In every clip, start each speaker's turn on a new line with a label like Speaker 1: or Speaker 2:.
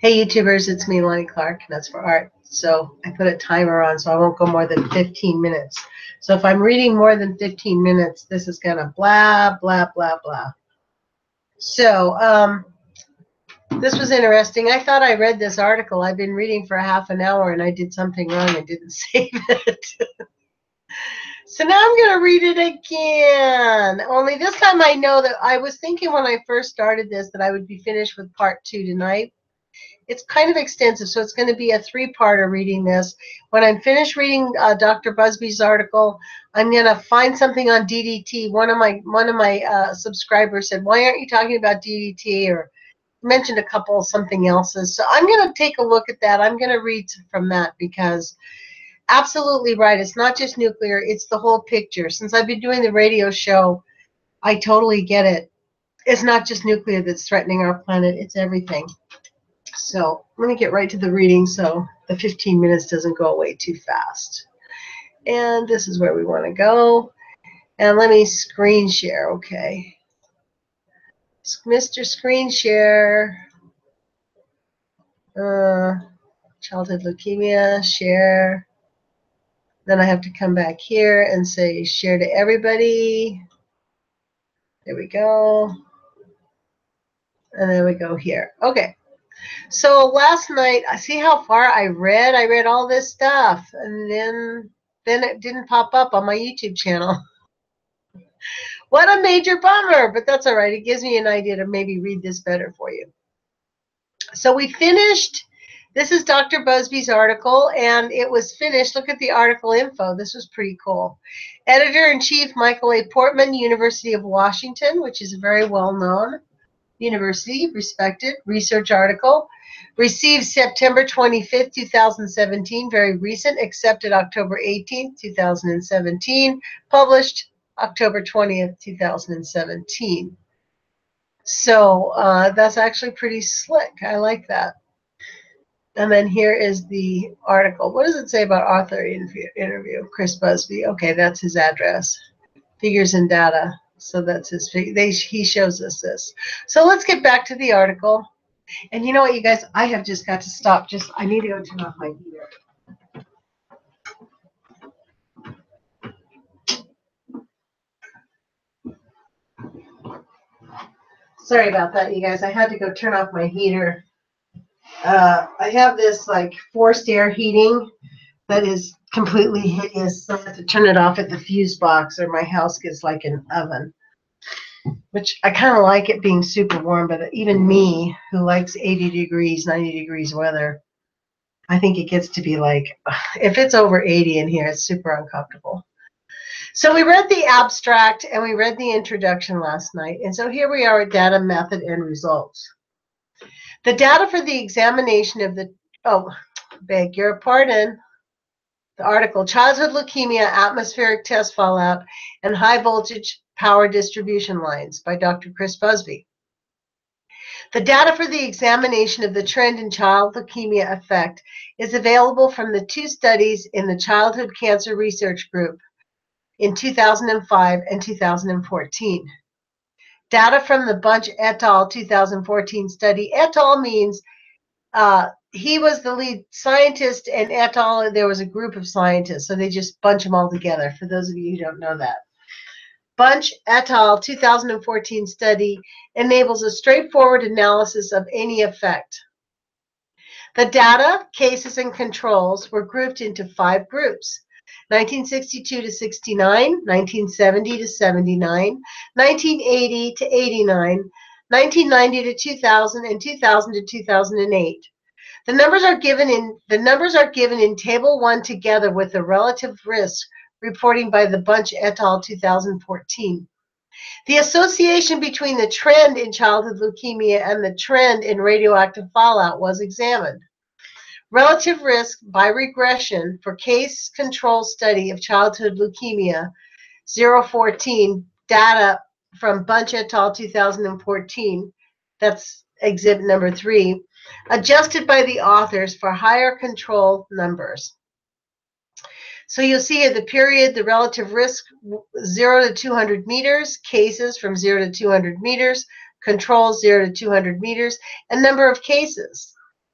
Speaker 1: Hey YouTubers, it's me, Lonnie Clark, and that's for art. So I put a timer on so I won't go more than 15 minutes. So if I'm reading more than 15 minutes, this is gonna blah, blah, blah, blah. So this was interesting. I thought I read this article. I've been reading for half an hour and I did something wrong and didn't save it. So now I'm going to read it again. Only this time I know that I was thinking when I first started this that I would be finished with part 2 tonight. It's kind of extensive, so it's going to be a 3-parter reading this. When I'm finished reading Dr. Busby's article, I'm going to find something on DDT. One of my subscribers said, "Why aren't you talking about DDT?" or mentioned a couple something else's. So I'm going to take a look at that. I'm going to read from that because absolutely right. It's not just nuclear. It's the whole picture. Since I've been doing the radio show, I totally get it. It's not just nuclear that's threatening our planet. It's everything. So let me get right to the reading so the 15 minutes doesn't go away too fast. And this is where we want to go. And let me screen share. Okay. Mr. Screen Share. Childhood leukemia, share. Then I have to come back here and say share to everybody. There we go. And then we go here. Okay. So last night, I see how far I read. I read all this stuff, and then it didn't pop up on my YouTube channel. What a major bummer, but that's all right. It gives me an idea to maybe read this better for you. So we finished. This is Dr. Busby's article, and it was finished. Look at the article info. This was pretty cool. Editor-in-Chief Michael A. Portman, University of Washington, which is a very well-known university, respected research article. Received September 25th, 2017, very recent, accepted October 18th, 2017, published October 20th, 2017. So that's actually pretty slick. I like that. And then here is the article. What does it say about author interview? Chris Busby. Okay, that's his address. Figures and data. So that's his. He shows us this. So let's get back to the article. And you know what, you guys? I have just got to stop. I need to go turn off my heater. Sorry about that, you guys. I had to go turn off my heater. I have this like forced air heating that is completely hideous. So I have to turn it off at the fuse box or my house gets like an oven. Which I kind of like it being super warm, but even me, who likes 80 degrees, 90 degrees weather, I think it gets to be like, if it's over 80 in here, it's super uncomfortable. So we read the abstract and we read the introduction last night. And so here we are at data, method, and results. The data for the examination of the, beg your pardon, the article, Childhood Leukemia, Atmospheric Test Fallout, and High Voltage Power Distribution Lines by Dr. Chris Busby. The data for the examination of the trend in child leukemia effect is available from the 2 studies in the Childhood Cancer Research Group in 2005 and 2014. Data from the Bunch et al. 2014 study. Et al. Means he was the lead scientist, and et al. There was a group of scientists, so they just bunch them all together, for those of you who don't know that. Bunch et al. 2014 study enables a straightforward analysis of any effect. The data, cases, and controls were grouped into 5 groups: 1962 to 69, 1970 to 79, 1980 to 89, 1990 to 2000, and 2000 to 2008. The numbers are given in Table 1 together with the relative risk reporting by the Bunch et al. 2014. The association between the trend in childhood leukemia and the trend in radioactive fallout was examined. Relative risk by regression for case control study of childhood leukemia 014 data from Bunch et al. 2014, that's exhibit number 3, adjusted by the authors for higher control numbers. So you'll see here the period, the relative risk 0 to 200 meters, cases from 0 to 200 meters, controls 0 to 200 meters, and number of cases.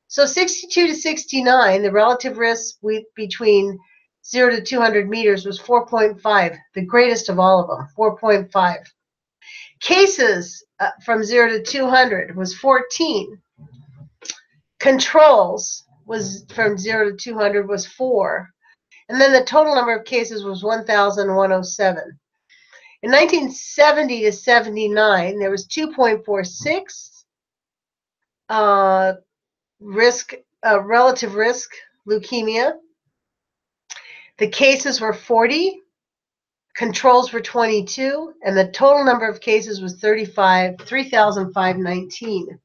Speaker 1: So 62 to 69, the relative risk between 0 to 200 meters was 4.5, the greatest of all of them, 4.5. Cases from 0 to 200 was 14. Controls was from 0 to 200 was 4. And then the total number of cases was 1,107. In 1970 to 79, there was 2.46 relative risk leukemia. The cases were 40, controls were 22, and the total number of cases was 3,519.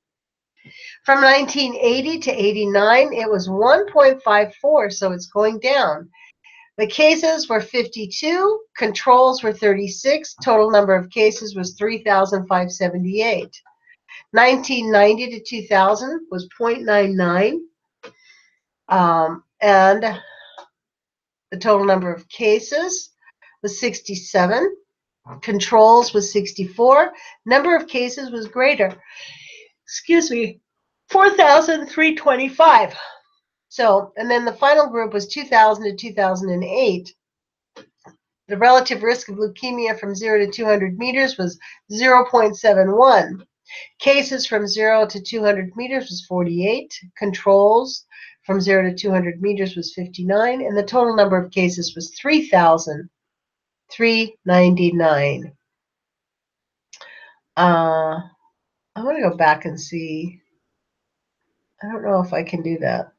Speaker 1: From 1980 to 89, it was 1.54, so it's going down. The cases were 52, controls were 36, total number of cases was 3,578. 1990 to 2000 was 0.99, and the total number of cases was 67, controls was 64, number of cases was greater, 4,325. So, and then the final group was 2000 to 2008. The relative risk of leukemia from 0 to 200 meters was 0.71. Cases from 0 to 200 meters was 48. Controls from 0 to 200 meters was 59. And the total number of cases was 3,399. I want to go back and see. I don't know if I can do that.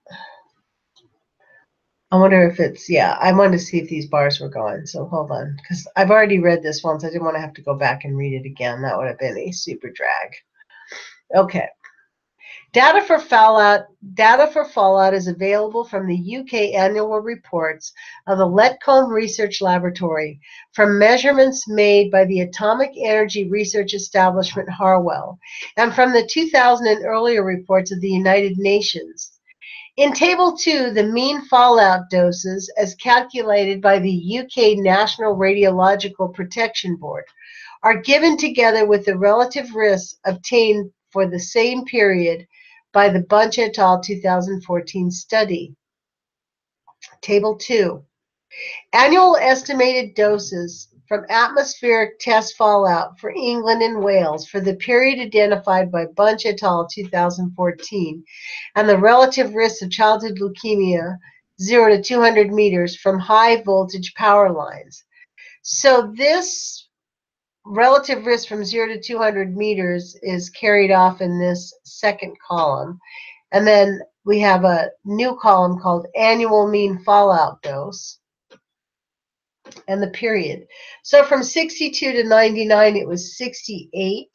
Speaker 1: I wonder if it's, yeah, I wanted to see if these bars were gone. So hold on, because I've already read this once. I didn't want to have to go back and read it again. That would have been a super drag. Okay. Data for fallout is available from the UK annual reports of the Letcomb Research Laboratory from measurements made by the Atomic Energy Research Establishment Harwell and from the 2000 and earlier reports of the United Nations. In Table 2, the mean fallout doses, as calculated by the UK National Radiological Protection Board, are given together with the relative risks obtained for the same period by the Bunch et al. 2014 study. Table 2. Annual estimated doses from atmospheric test fallout for England and Wales for the period identified by Bunch et al. 2014 and the relative risks of childhood leukemia 0 to 200 meters from high voltage power lines. So this relative risk from 0 to 200 meters is carried off in this second column. And then we have a new column called annual mean fallout dose and the period. So from 62 to 99, it was 68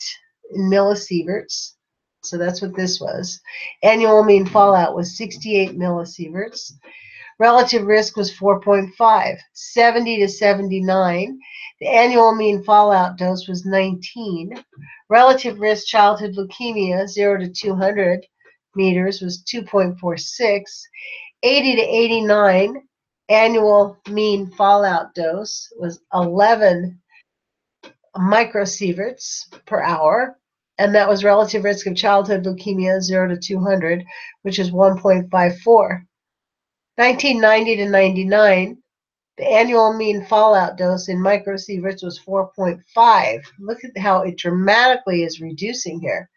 Speaker 1: in millisieverts. So that's what this was. Annual mean fallout was 68 millisieverts. Relative risk was 4.5. 70 to 79, the annual mean fallout dose was 19. Relative risk childhood leukemia, 0 to 200 meters, was 2.46. 80 to 89, annual mean fallout dose was 11 microsieverts per hour, and that was relative risk of childhood leukemia 0 to 200, which is 1.54. 1990 to 99, the annual mean fallout dose in microsieverts was 4.5. Look at how it dramatically is reducing here.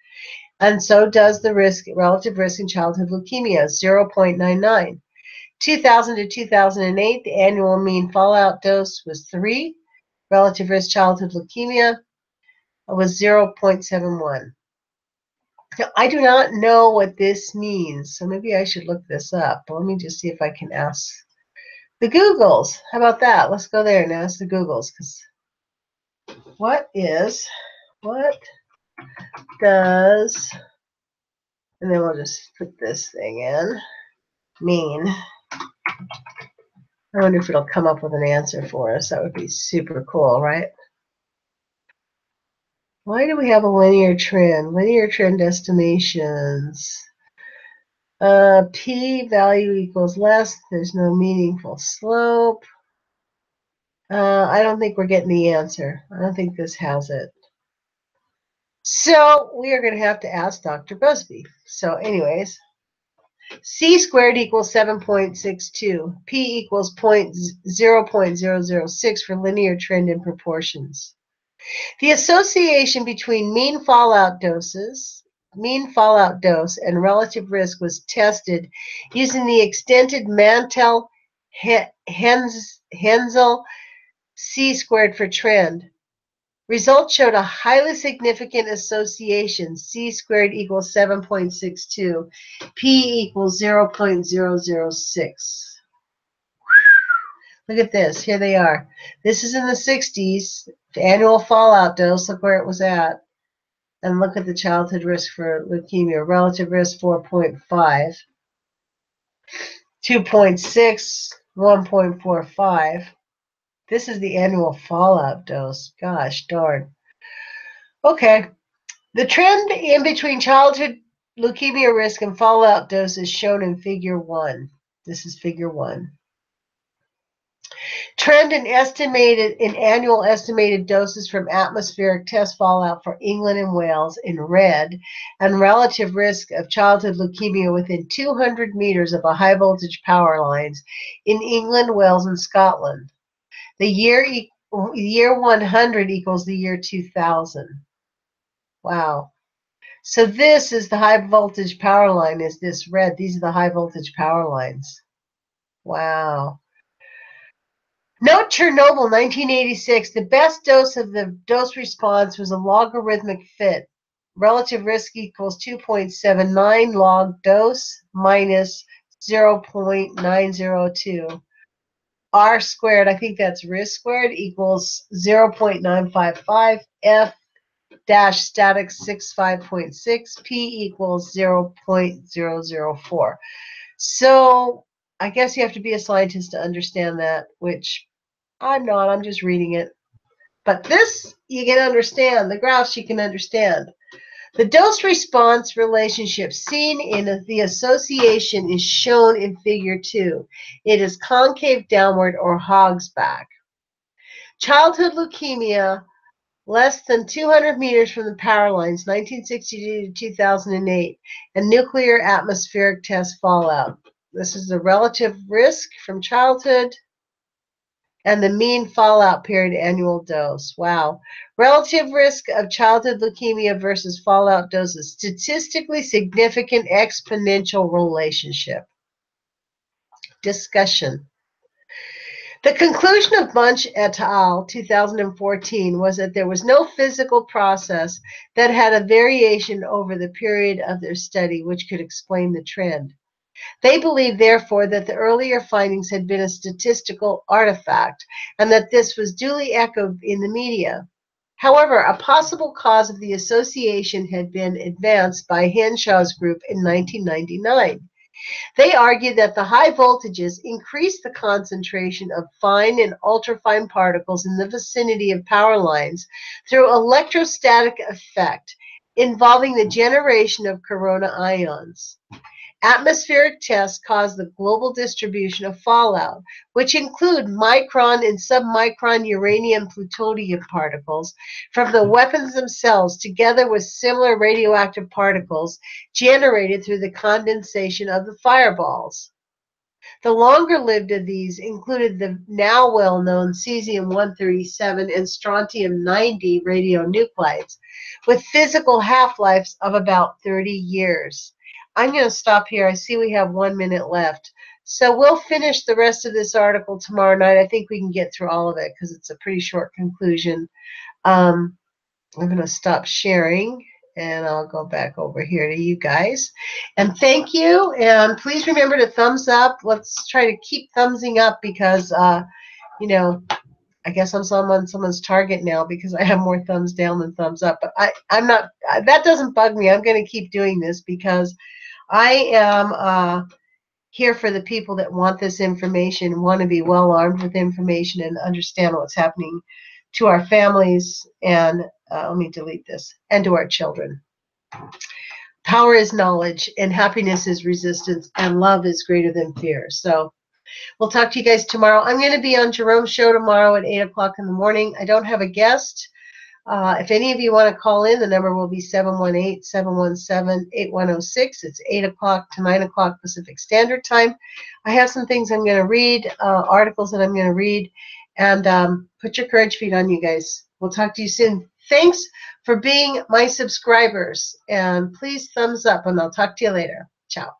Speaker 1: And so does the relative risk in childhood leukemia, 0.99. 2000 to 2008, the annual mean fallout dose was 3. Relative risk childhood leukemia was 0.71. Now, I do not know what this means, so maybe I should look this up. But let me just see if I can ask the Googles. How about that? Let's go there and ask the Googles. Because what does, and then we'll just put this thing in, mean. I wonder if it'll come up with an answer for us. That would be super cool, right? Why do we have a linear trend? Linear trend estimations. P-value equals less. There's no meaningful slope. I don't think we're getting the answer. I don't think this has it. So we are going to have to ask Dr. Busby. So anyways, C squared equals 7.62. P equals 0.006 for linear trend in proportions. The association between mean fallout dose, and relative risk was tested using the extended Mantel-Haenszel C squared for trend. Results showed a highly significant association. C squared equals 7.62. P equals 0.006. Look at this. Here they are. This is in the 60s. The annual fallout dose. Look where it was at. And look at the childhood risk for leukemia. Relative risk 4.5. 2.6. 1.45. This is the annual fallout dose. Gosh darn. Okay. The trend in between childhood leukemia risk and fallout dose is shown in Figure 1. This is Figure 1. Trend in annual estimated doses from atmospheric test fallout for England and Wales in red, and relative risk of childhood leukemia within 200 meters of a high voltage power lines in England, Wales, and Scotland. The year 100 equals the year 2000. Wow. So this is the high voltage power line, is this red. These are the high voltage power lines. Wow. Note Chernobyl, 1986. The best dose of the dose response was a logarithmic fit. Relative risk equals 2.79 log dose minus 0.902. R squared, I think that's risk squared, equals 0.955. F dash static 65.6. P equals 0.004. So I guess you have to be a scientist to understand that, which I'm not. I'm just reading it. But this you can understand. The graphs you can understand. The dose-response relationship seen in the association is shown in Figure 2. It is concave downward or hog's back. Childhood leukemia less than 200 meters from the power lines, 1962 to 2008, and nuclear atmospheric test fallout. This is the relative risk from childhood and the mean fallout period annual dose. Wow. Relative risk of childhood leukemia versus fallout doses. Statistically significant exponential relationship. Discussion. The conclusion of Bunch et al. 2014 was that there was no physical process that had a variation over the period of their study which could explain the trend. They believed, therefore, that the earlier findings had been a statistical artifact and that this was duly echoed in the media. However, a possible cause of the association had been advanced by Henshaw's group in 1999. They argued that the high voltages increased the concentration of fine and ultrafine particles in the vicinity of power lines through electrostatic effect involving the generation of corona ions. Atmospheric tests cause the global distribution of fallout, which include micron and submicron uranium-plutonium particles from the weapons themselves, together with similar radioactive particles generated through the condensation of the fireballs. The longer-lived of these included the now well-known cesium-137 and strontium-90 radionuclides, with physical half-lives of about 30 years. I'm going to stop here. I see we have 1 minute left. So we'll finish the rest of this article tomorrow night. I think we can get through all of it because it's a pretty short conclusion. I'm going to stop sharing, and I'll go back over here to you guys. And thank you. And please remember to thumbs up. Let's try to keep thumbsing up because, you know, I guess I'm on someone's target now because I have more thumbs down than thumbs up. But I'm not, that doesn't bug me. I'm going to keep doing this because I am here for the people that want this information, want to be well armed with information and understand what's happening to our families and, let me delete this, and to our children. Power is knowledge, and happiness is resistance, and love is greater than fear. So we'll talk to you guys tomorrow. I'm going to be on Jerome's show tomorrow at 8 o'clock in the morning. I don't have a guest. If any of you want to call in, the number will be 718-717-8106. It's 8 o'clock to 9 o'clock Pacific Standard Time. I have some things I'm going to read, articles that I'm going to read, and put your courage feet on, you guys. We'll talk to you soon. Thanks for being my subscribers, and please thumbs up, and I'll talk to you later. Ciao.